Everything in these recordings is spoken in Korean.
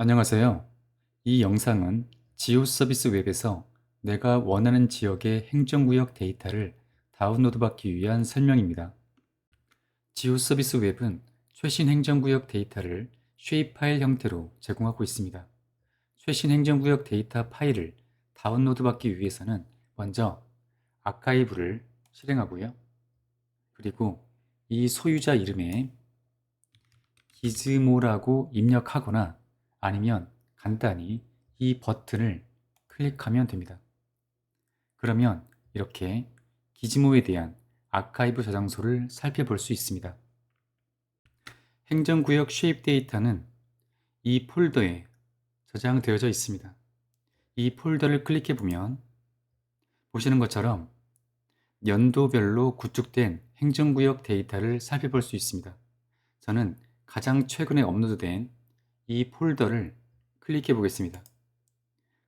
안녕하세요. 이 영상은 지오서비스 웹에서 내가 원하는 지역의 행정구역 데이터를 다운로드 받기 위한 설명입니다. 지오서비스 웹은 최신 행정구역 데이터를 쉐입 파일 형태로 제공하고 있습니다. 최신 행정구역 데이터 파일을 다운로드 받기 위해서는 먼저 아카이브를 실행하고요. 그리고 이 소유자 이름에 기즈모라고 입력하거나 아니면 간단히 이 버튼을 클릭하면 됩니다. 그러면 이렇게 기즈모에 대한 아카이브 저장소를 살펴볼 수 있습니다. 행정구역 쉐입 데이터는 이 폴더에 저장되어져 있습니다. 이 폴더를 클릭해 보면 보시는 것처럼 연도별로 구축된 행정구역 데이터를 살펴볼 수 있습니다. 저는 가장 최근에 업로드된 이 폴더를 클릭해 보겠습니다.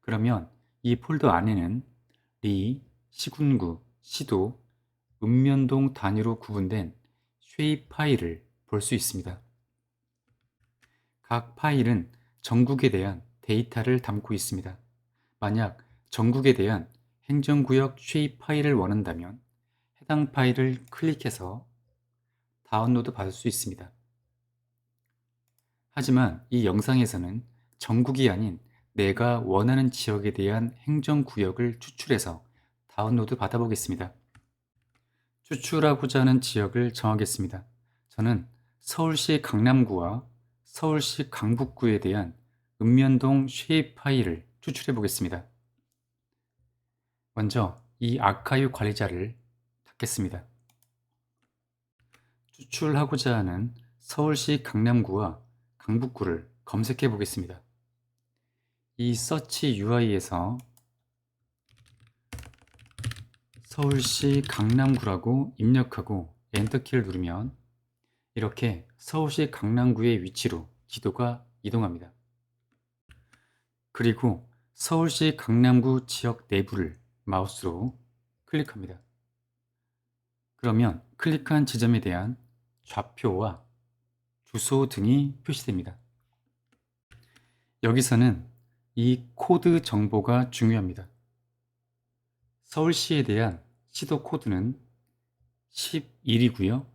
그러면 이 폴더 안에는 리, 시군구, 시도, 읍면동 단위로 구분된 쉐입 파일을 볼 수 있습니다. 각 파일은 전국에 대한 데이터를 담고 있습니다. 만약 전국에 대한 행정구역 쉐입 파일을 원한다면 해당 파일을 클릭해서 다운로드 받을 수 있습니다. 하지만 이 영상에서는 전국이 아닌 내가 원하는 지역에 대한 행정구역을 추출해서 다운로드 받아보겠습니다. 추출하고자 하는 지역을 정하겠습니다. 저는 서울시 강남구와 서울시 강북구에 대한 읍면동 쉐입 파일을 추출해 보겠습니다. 먼저 이 아카이브 관리자를 닫겠습니다. 추출하고자 하는 서울시 강남구와 강북구를 검색해 보겠습니다. 이 서치 UI에서 서울시 강남구라고 입력하고 엔터키를 누르면 이렇게 서울시 강남구의 위치로 지도가 이동합니다. 그리고 서울시 강남구 지역 내부를 마우스로 클릭합니다. 그러면 클릭한 지점에 대한 좌표와 주소 등이 표시됩니다. 여기서는 이 코드 정보가 중요합니다. 서울시에 대한 시도 코드는 11이고요.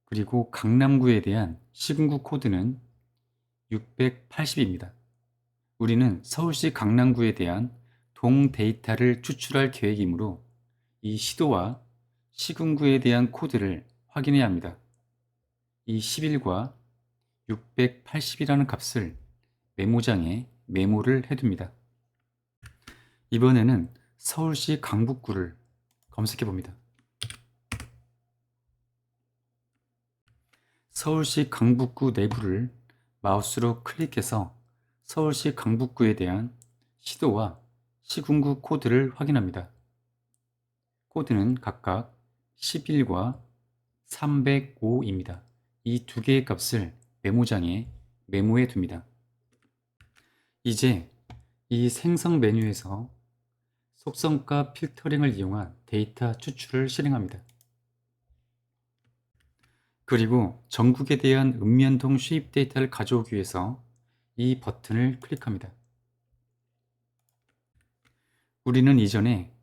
그리고 강남구에 대한 시군구 코드는 680입니다. 우리는 서울시 강남구에 대한 동 데이터를 추출할 계획이므로 이 시도와 시군구에 대한 코드를 확인해야 합니다. 이 11과 680이라는 값을 메모장에 메모를 해둡니다. 이번에는 서울시 강북구를 검색해 봅니다. 서울시 강북구 내부를 마우스로 클릭해서 서울시 강북구에 대한 시도와 시군구 코드를 확인합니다. 코드는 각각 11과 305입니다. 이 두 개의 값을 메모장에 메모해 둡니다. 이제 이 생성 메뉴에서 속성값 필터링을 이용한 데이터 추출을 실행합니다. 그리고 전국에 대한 읍면동 수입 데이터를 가져오기 위해서 이 버튼을 클릭합니다. 우리는 이전에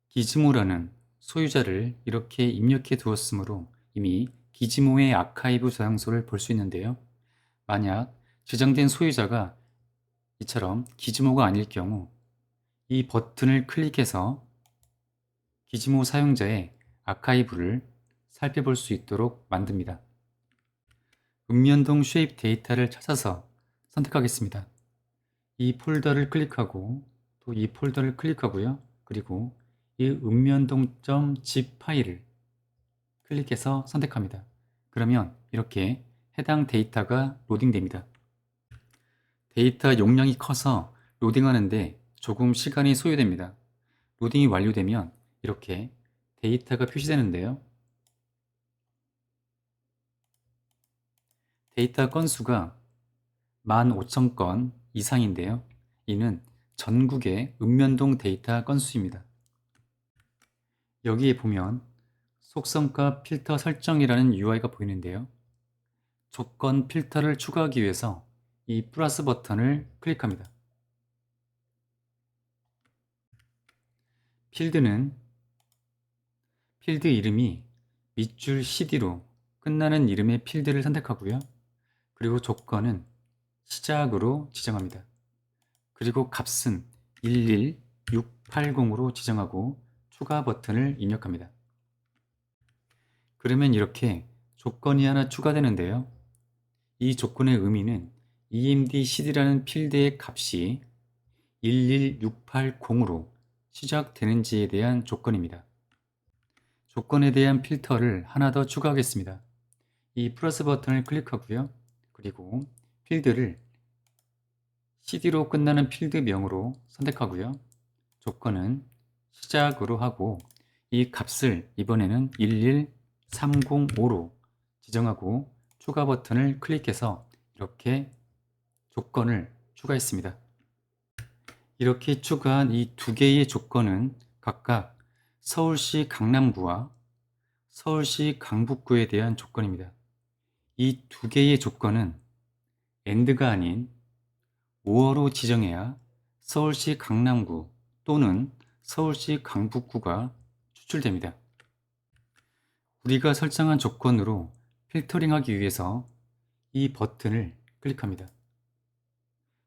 기즈모라는 소유자를 이렇게 입력해 두었으므로 이미 기즈모의 아카이브 저장소를 볼 수 있는데요. 만약 지정된 소유자가 이처럼 기즈모가 아닐 경우 이 버튼을 클릭해서 기즈모 사용자의 아카이브를 살펴볼 수 있도록 만듭니다. 읍면동 쉐입 데이터를 찾아서 선택하겠습니다. 이 폴더를 클릭하고 또 이 폴더를 클릭하고요. 그리고 이 읍면동.zip 파일을 클릭해서 선택합니다. 그러면 이렇게 해당 데이터가 로딩됩니다. 데이터 용량이 커서 로딩하는데 조금 시간이 소요됩니다. 로딩이 완료되면 이렇게 데이터가 표시되는데요. 데이터 건수가 15,000건 이상인데요. 이는 전국의 읍면동 데이터 건수입니다. 여기에 보면 속성값 필터 설정이라는 UI가 보이는데요. 조건 필터를 추가하기 위해서 이 플러스 버튼을 클릭합니다. 필드 이름이 밑줄 CD로 끝나는 이름의 필드를 선택하고요. 그리고 조건은 시작으로 지정합니다. 그리고 값은 11680으로 지정하고 추가 버튼을 입력합니다. 그러면 이렇게 조건이 하나 추가되는데요. 이 조건의 의미는 emdcd라는 필드의 값이 11680으로 시작되는지에 대한 조건입니다. 조건에 대한 필터를 하나 더 추가하겠습니다. 이 플러스 버튼을 클릭하고요. 그리고 필드를 CD로 끝나는 필드명으로 선택하고요. 조건은 시작으로 하고 이 값을 이번에는 11305로 지정하고 추가 버튼을 클릭해서 이렇게 조건을 추가했습니다. 이렇게 추가한 이 두 개의 조건은 각각 서울시 강남구와 서울시 강북구에 대한 조건입니다. 이 두 개의 조건은 AND가 아닌 OR로 지정해야 서울시 강남구 또는 서울시 강북구가 추출됩니다. 우리가 설정한 조건으로 필터링하기 위해서 이 버튼을 클릭합니다.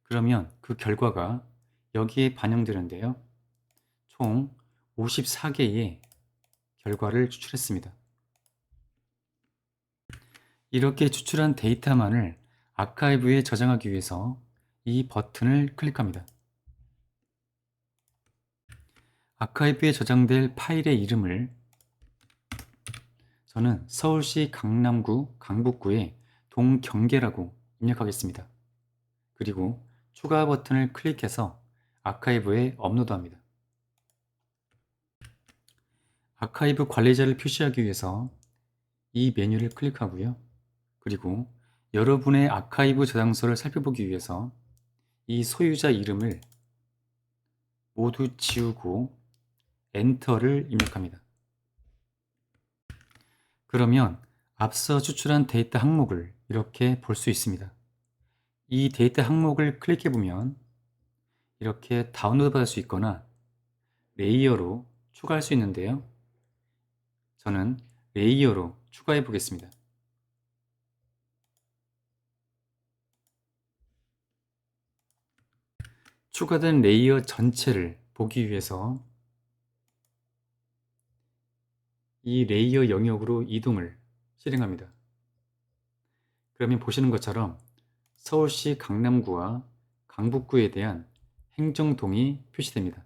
그러면 그 결과가 여기에 반영되는데요. 총 54개의 결과를 추출했습니다. 이렇게 추출한 데이터만을 아카이브에 저장하기 위해서 이 버튼을 클릭합니다. 아카이브에 저장될 파일의 이름을 저는 서울시 강남구 강북구의 동경계라고 입력하겠습니다. 그리고 추가 버튼을 클릭해서 아카이브에 업로드합니다. 아카이브 관리자를 표시하기 위해서 이 메뉴를 클릭하고요. 그리고 여러분의 아카이브 저장소를 살펴보기 위해서 이 소유자 이름을 모두 지우고 엔터를 입력합니다. 그러면 앞서 추출한 데이터 항목을 이렇게 볼 수 있습니다. 이 데이터 항목을 클릭해 보면 이렇게 다운로드 받을 수 있거나 레이어로 추가할 수 있는데요. 저는 레이어로 추가해 보겠습니다. 추가된 레이어 전체를 보기 위해서 이 레이어 영역으로 이동을 실행합니다. 그러면 보시는 것처럼 서울시 강남구와 강북구에 대한 행정동이 표시됩니다.